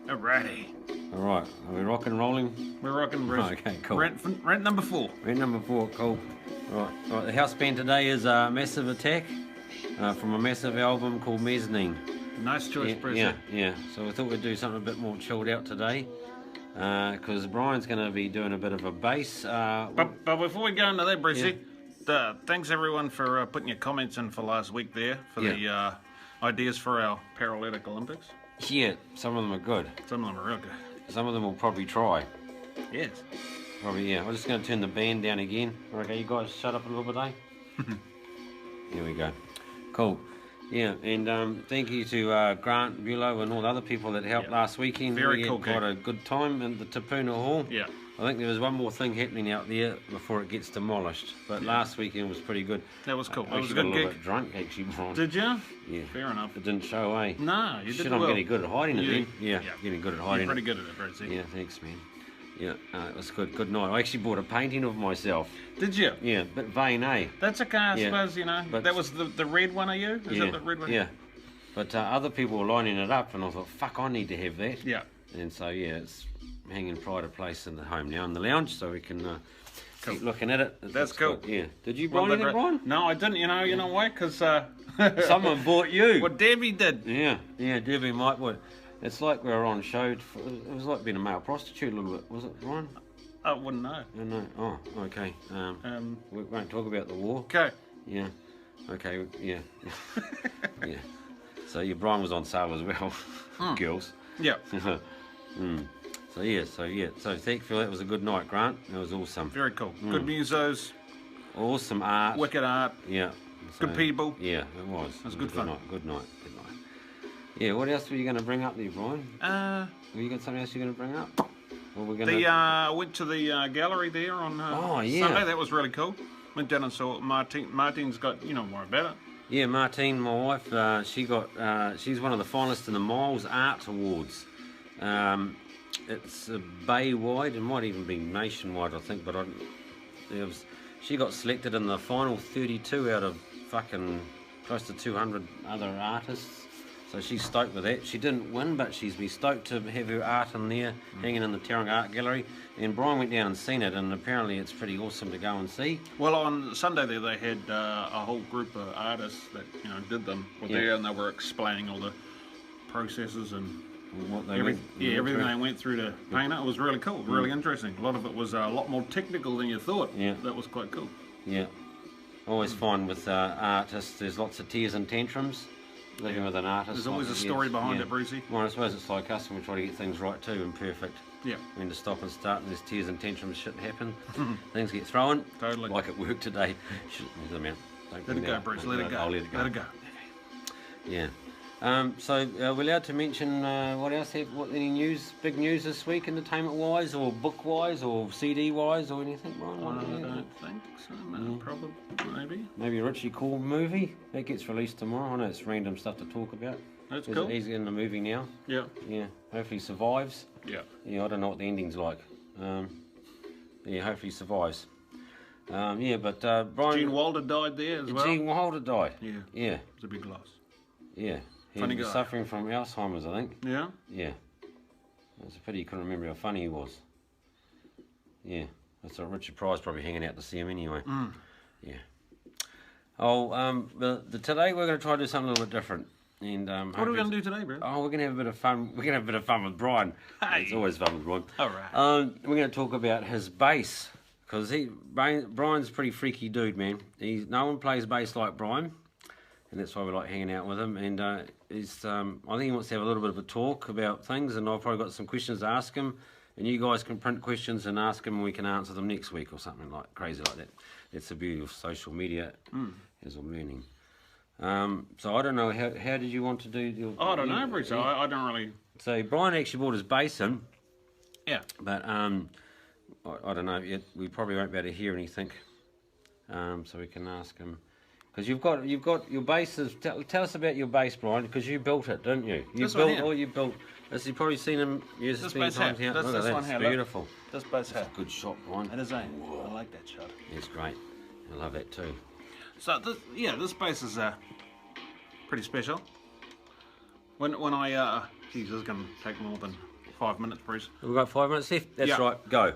Alrighty. Alright, are we rock and rolling? We're rocking, Bruce. Okay, cool. Rant number 4. Rant number 4, cool. Right, the house band today is Massive Attack from a massive album called Mezzanine. Nice choice, Bruce. Yeah. So we thought we'd do something a bit more chilled out today because Brian's going to be doing a bit of a bass. But before we go into that, Brucey, thanks everyone for putting your comments in for last week there for the ideas for our Paralympic Olympics. Yeah, some of them are good. Some of them are real good. Some of them will probably try. Yes. Probably, yeah. I'm just going to turn the band down again. Okay, you guys shut up a little bit, eh? Here we go. Cool. Yeah, and thank you to Grant, Bulow, and all the other people that helped last weekend. Very cool. Got a good time in the Tapuna Hall. Yeah. I think there was one more thing happening out there before it gets demolished. But last weekend was pretty good. That was cool. I It was a got good a little gig. bit drunk, actually, Brian. Did you? Yeah. Fair enough. It didn't show, eh? No, you did Shit, well. I'm getting good at hiding it then. Yeah, getting good at hiding You're pretty it. good at it, Brucey. Yeah, thanks, man. Yeah, it was good. Good night. I actually bought a painting of myself. Did you? Yeah, bit vain, eh? That's okay, I Yeah. suppose, you know. But- that was the red one of you? Is that the red one? Yeah. But other people were lining it up, and I thought, fuck, I need to have that. Yeah. And so, yeah, it's hanging pride of place in the home now in the lounge, so we can keep looking at it. That's cool. Good. Yeah. Did you buy anything, Brian? No, I didn't. You know why? Because Someone bought you. What Debbie did. Yeah, Debbie might would. It's like we were on show. It was like being a male prostitute a little bit, was it, Brian? I wouldn't know. No. Oh, okay. We won't talk about the war. Okay. Yeah. Okay. Yeah. Yeah. So your Brian was on sale as well, girls. Yeah. So yeah. So thankfully that was a good night, Grant. That was awesome. Very cool. Good musos. Awesome art. Wicked art. Yeah. Good people. Yeah, it was. It was good fun. Good night. Yeah. What else were you going to bring up there, Brian? Have you got something else you're going to bring up? Or we're going went to the gallery there on Sunday. That was really cool. Went down and saw Martine. Martine's got, more about it. Yeah, Martine, my wife, she's one of the finalists in the Miles Art Awards. It's Bay-wide, it might even be nationwide, I think, but she got selected in the final 32 out of fucking close to 200 other artists. So she's stoked with that. She didn't win, but she's been stoked to have her art in there, hanging in the Tauranga Art Gallery. And Brian went down and seen it, and apparently it's pretty awesome to go and see. Well, on Sunday there, they had a whole group of artists that did them were there, and they were explaining all the processes and what they everything they went through to paint it. It was really cool, really interesting. A lot of it was a lot more technical than you thought. Yeah, that was quite cool. Yeah, I always find with artists, there's lots of tears and tantrums. Living with an artist. There's always a story behind it, Brucey. Well, I suppose it's like us when we try to get things right too and perfect. Yeah. When to stop and start and there's tears and tantrums, shit happen. Things get thrown. Totally. Like at work today. Let it go, Bruce. Let it go. I'll let it go. Let it go. Yeah. So we're allowed to mention what else? Any big news this week, entertainment-wise, or book-wise, or CD-wise, or anything, Brian? I don't think so. No, probably, maybe. Maybe a Richie Cole movie that gets released tomorrow. I know it's random stuff to talk about. That's cool. He's in the movie now. Yeah. Yeah. Hopefully survives. Yeah. Yeah. I don't know what the ending's like. Yeah. Hopefully survives. Yeah. But Brian. Gene Wilder died there as well. Gene Wilder died. Yeah. Yeah. It's a big loss. Yeah. He Funny was guy. suffering from Alzheimer's, I think. Yeah? Yeah. It's a pity you couldn't remember how funny he was. Yeah. That's what Richard Pryor's probably hanging out to see him anyway. Yeah. Oh, today we're going to try to do something a little bit different. And what are we going to do today, bro? Oh, we're going to have a bit of fun. We're going to have a bit of fun with Brian. Hey. It's always fun with Brian. All right. We're going to talk about his bass. Because Brian's a pretty freaky dude, man. No one plays bass like Brian. And that's why we like hanging out with him. And I think he wants to have a little bit of a talk about things, and I've probably got some questions to ask him. And you guys can print questions and ask him, and we can answer them next week or something like crazy like that. That's the beauty of social media, as I'm learning. So I don't know, how did you want to do your... I don't know, Bruce. I don't really... So Brian actually brought his bass in. Yeah. But I don't know yet. We probably won't be able to hear anything. So we can ask him. Because you've got your bases. Tell us about your bass, Brian. Because you built it, didn't you? You built. As you've probably seen him use it many times here. That's one That's beautiful. This bass hat. Good shot, Brian. It is, eh? I like that shot. It's great. I love that too. So this bass is pretty special. When I geez, this is gonna take more than 5 minutes, Bruce. We've got 5 minutes left. That's Yeah. right. Go.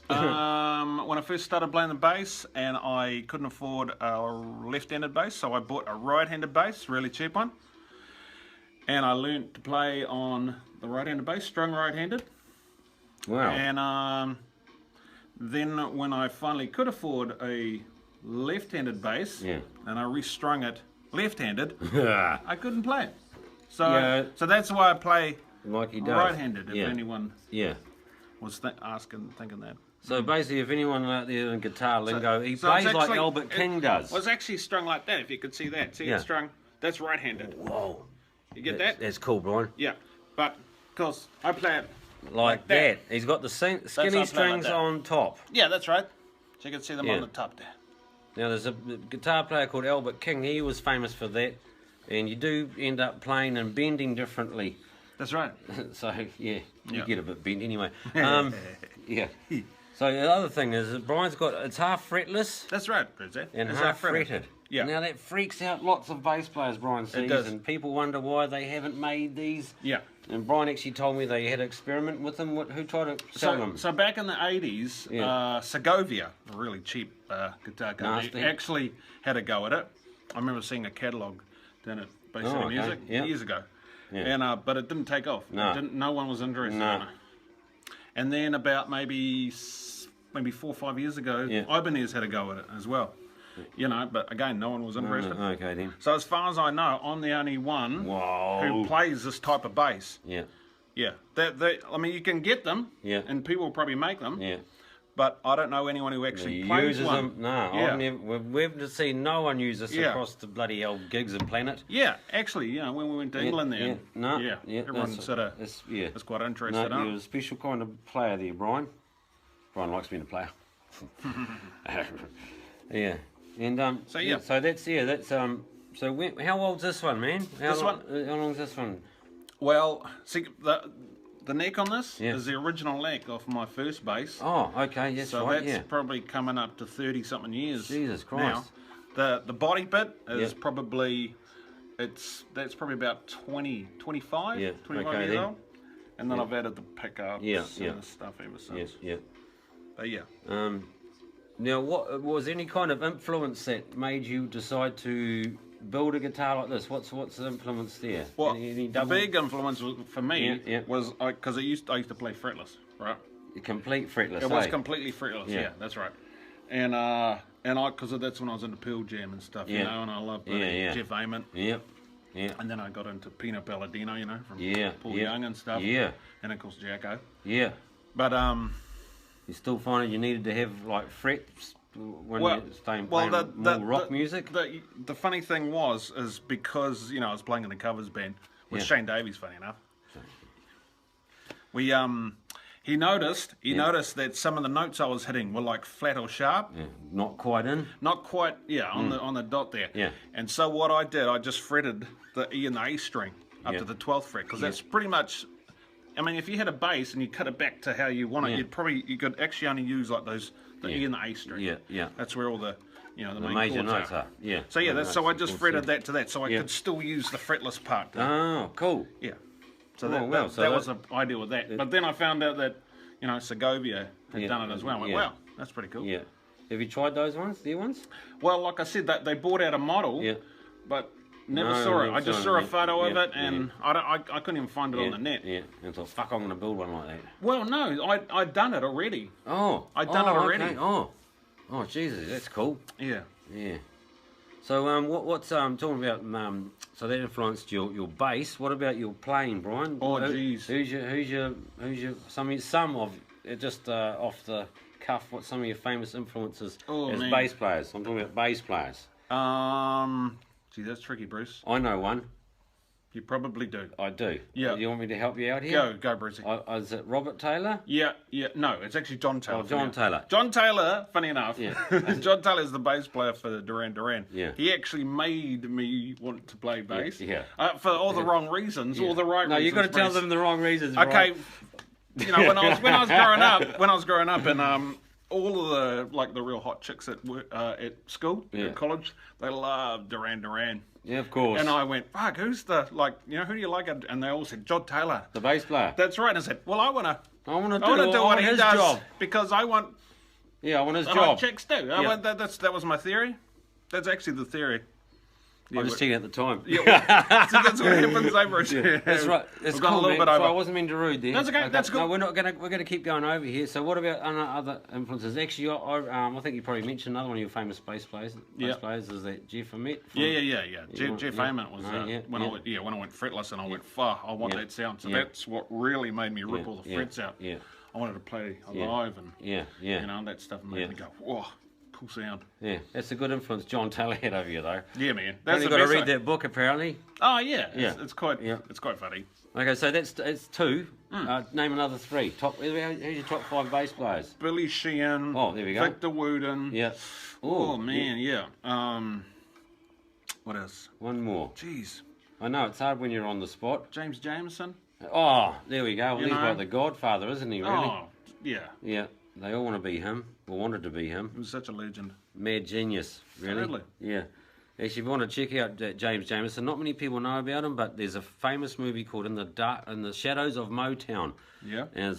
When I first started playing the bass, and I couldn't afford a left-handed bass, so I bought a right-handed bass, really cheap one. And I learnt to play on the right-handed bass, strung right-handed. Wow. And then when I finally could afford a left-handed bass, Yeah. and I restrung it left-handed, Yeah. I couldn't play it. So, Yeah. so that's why I play Like he does. right-handed. If Yeah. anyone Yeah. was thinking that. So basically, if anyone out there in guitar lingo, he So plays it's like actually- Albert King does. Well, it's actually strung like that. If you could see that, see Yeah. it's strung. That's right-handed. Whoa. You get that? That's cool, Brian. Yeah, but of course I play it. Like that. He's got the how I play skinny like strings that. on top. Yeah, that's right. So you can see them Yeah. on the top there. Now, there's a guitar player called Albert King. He was famous for that. And you do end up playing and bending differently. That's right. So, yeah, you Yeah. get a bit bent anyway. Yeah. So the other thing is that Brian's got, it's half fretless That's right, Bridget. and It's half fretted. fretted. Yeah. Now that freaks out lots of bass players, Brian sees, does. and people wonder why they haven't made these. Yeah. And Brian actually told me they had an experiment with them. Who tried to sell them? So back in the 80s, Yeah. Segovia, a really cheap guitar company, Nasty. actually had a go at it. I remember seeing a catalogue down at Bay City okay. Music Yeah. years ago. Yeah. And but it didn't take off. No. No one was interested No. in it. And then about maybe 4 or 5 years ago, Yeah. Ibanez had a go at it as well. You know, but again, no one was interested. Okay then. So as far as I know, I'm the only one Whoa. who plays this type of bass. Yeah. Yeah, I mean, you can get them, Yeah. and people will probably make them, Yeah. but I don't know anyone who actually He plays uses one. them. No, Yeah. we've seen no one use this Yeah. across the bloody old gigs and planet. Yeah, actually, you know, when we went to England there, everyone sort of was quite interested. No, you're a special kind of player there, Brian. Brian likes being a player. Yeah, and So, yeah. so that's so how old's this one, man? How long's this one? Well, see, the neck on this Yeah. is the original neck off my first bass. Oh, okay, yes, So right, that's yeah. probably coming up to 30-something years. Jesus Christ. Now, the body bit is Yeah. probably that's probably about 25 Yeah, 25 okay years then. old. And then I've added the pickups Yeah, yeah. and stuff ever since. Yes, yeah. But yeah. Now, what was any kind of influence that made you decide to build a guitar like this? What's the influence there? Well, Any the double, big influence for me Yeah, yeah. was because I used to play fretless, right? complete fretless. It was eh? completely fretless. Yeah. Yeah, that's right. And because that's when I was into Pearl Jam and stuff, you Yeah. know, and I loved Yeah. Jeff Ament. Yep. Yeah. And then I got into Pino Palladino, you know, from Yeah, Paul yeah. Young and stuff. Yeah. And of course Jacko. Yeah. But You still find you needed to have like frets when well, you're staying well, playing more rock music? The funny thing is because I was playing in a covers band with Yeah. Shane Davies, funny enough. He noticed that some of the notes I was hitting were like flat or sharp. Yeah, not quite in. Not quite, on the dot there. Yeah. And so what I did, I just fretted the E and the A string up Yeah. to the 12th fret, because that's pretty much. I mean, if you had a bass and you cut it back to how you want it, Yeah. you could actually only use like the E and the A string. Yeah, yeah. That's where all the The main major chords notes are. Yeah. So yeah, The so I notes, just of course, fretted yeah. that to that, so I Yeah. could still use the fretless part. Oh, cool. Yeah. So Oh, that, well, that, so that that- was the idea with that. But then I found out that Segovia had Yeah. done it as well. I went, Yeah. wow, that's pretty cool. Yeah. Have you tried those ones? Their ones? Well, like I said, they bought out a model, Yeah. but never No, saw it. never I just saw saw it. a photo of Yeah, it, and I couldn't even find it on the net. Yeah. And thought, fuck, I'm going to build one like that. Well, no, I'd done it already. Oh. I'd done it already. Okay. Oh. Oh, Jesus, that's cool. Yeah. Yeah. So what's talking about? So that influenced your bass. What about your playing, Brian? Oh, geez. Who's your some of just off the cuff? What some of your famous influences as man. bass players? I'm talking about bass players. Gee, that's tricky, Bruce. I know one. You probably do. I do. Yeah. You want me to help you out here? Go, Brucey. Is it Robert Taylor? Yeah. No, it's actually John Taylor. Oh, John Taylor. John Taylor, funny enough. Yeah. John Taylor is the bass player for Duran Duran. Yeah. He actually made me want to play bass. Yeah. For all the wrong reasons, all the right No, reasons. you've got to tell Bruce. them the wrong reasons. Okay. Right? When I was growing up, and all of the real hot chicks at work, at school, at college, they loved Duran Duran. Yeah, of course. And I went, fuck, who's the, who do you like? And they all said, John Taylor. The bass player. That's right. And I said, well, I want to do what he his does job. because I want Yeah, I want his the job. hot chicks too. That was my theory. That's actually the theory. I was checking at the time. Yeah, so that's what happens over it. That's right. It's We've cool, gone a little man. bit over. So I wasn't meant to rude there. That's okay. That's cool. No, we're going to keep going over here. So what about other influences? Actually, I think you probably mentioned another one of your famous bass players. Players is that Jeff Ament. Yeah. Jeff Ament was when I went fretless and I went, I want that sound. So that's what really made me rip all the frets out. Yeah. I wanted to play live and that stuff made me go, whoa. Cool sound. Yeah, that's a good influence John Taylor had over you, though. Yeah, man. That's you got to read that book, apparently. Oh yeah, it's quite funny. Okay, so it's two. Name another three. Who's your top 5 bass players? Billy Sheehan. Oh, there we go. Victor Wooten. Yeah. Oh man, yeah. What else? One more. Jeez. I know it's hard when you're on the spot. James Jamerson. Oh, there we go. Well, he's like the Godfather, isn't he? Really? Oh, yeah. Yeah. They all want to be him, or wanted to be him. He was such a legend. Mad genius, really. Totally. Yeah. Actually, if you want to check out James Jamerson, not many people know about him, but there's a famous movie called In the Shadows of Motown. Yeah. And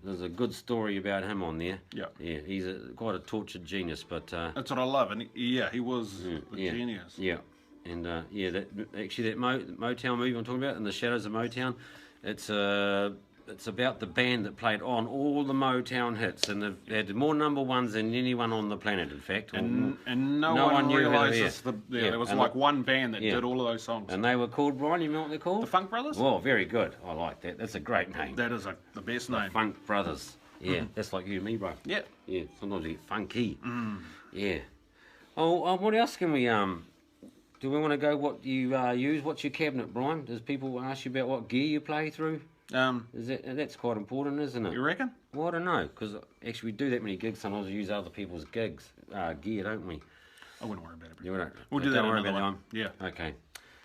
there's a good story about him on there. Yeah. Yeah, he's quite a tortured genius, but... that's what I love, and he was a genius. Yeah. And that Motown movie I'm talking about, In the Shadows of Motown, it's about the band that played on all the Motown hits, and they've had more number ones than anyone on the planet, in fact. And no one knew realises there was one band that did all of those songs. And they were called, Brian, you know what they're called? The Funk Brothers? Oh, very good. I like that. That's a great name. That is the best name. Funk Brothers. Yeah, that's like you and me, bro. Yeah. Yeah, sometimes you get funky. Yeah. Oh, what else can we... Do we want to go what you use? What's your cabinet, Brian? Does people ask you about what gear you play through? That's quite important, isn't it? You reckon? Well, I don't know, because actually we do that many gigs. Sometimes we use other people's gear, don't we? I wouldn't worry about it. You don't. We'll do that Don't worry another about one. that one. Yeah. Okay.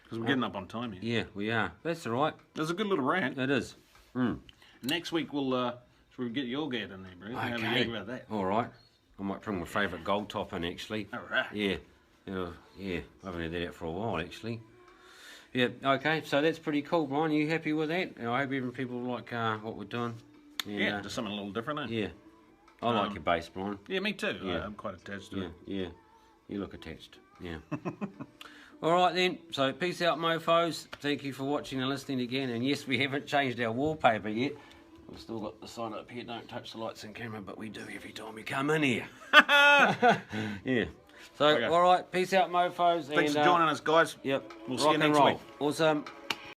Because we're getting up on time here. Yeah, we are. That's all right. There's a good little rant. It is. Next week we'll get your gear in there, bro. Okay. Have a gig about that. All right. I might bring my favourite gold top in, actually. All right. Yeah. I haven't had that out for a while, actually. Yeah, okay, so that's pretty cool, Brian. Are you happy with that? I hope even people like what we're doing. Yeah, just something a little different, eh? Yeah. I like your bass, Brian. Yeah, me too. Yeah. I'm quite attached to it. Yeah. You look attached. Yeah. All right, then. So, peace out, mofos. Thank you for watching and listening again. And yes, we haven't changed our wallpaper yet. We've still got the sign up here, don't touch the lights and camera, but we do every time we come in here. Yeah. So, all right, peace out, mofos. Thanks for joining us, guys. Yep. We'll see you next week. Awesome.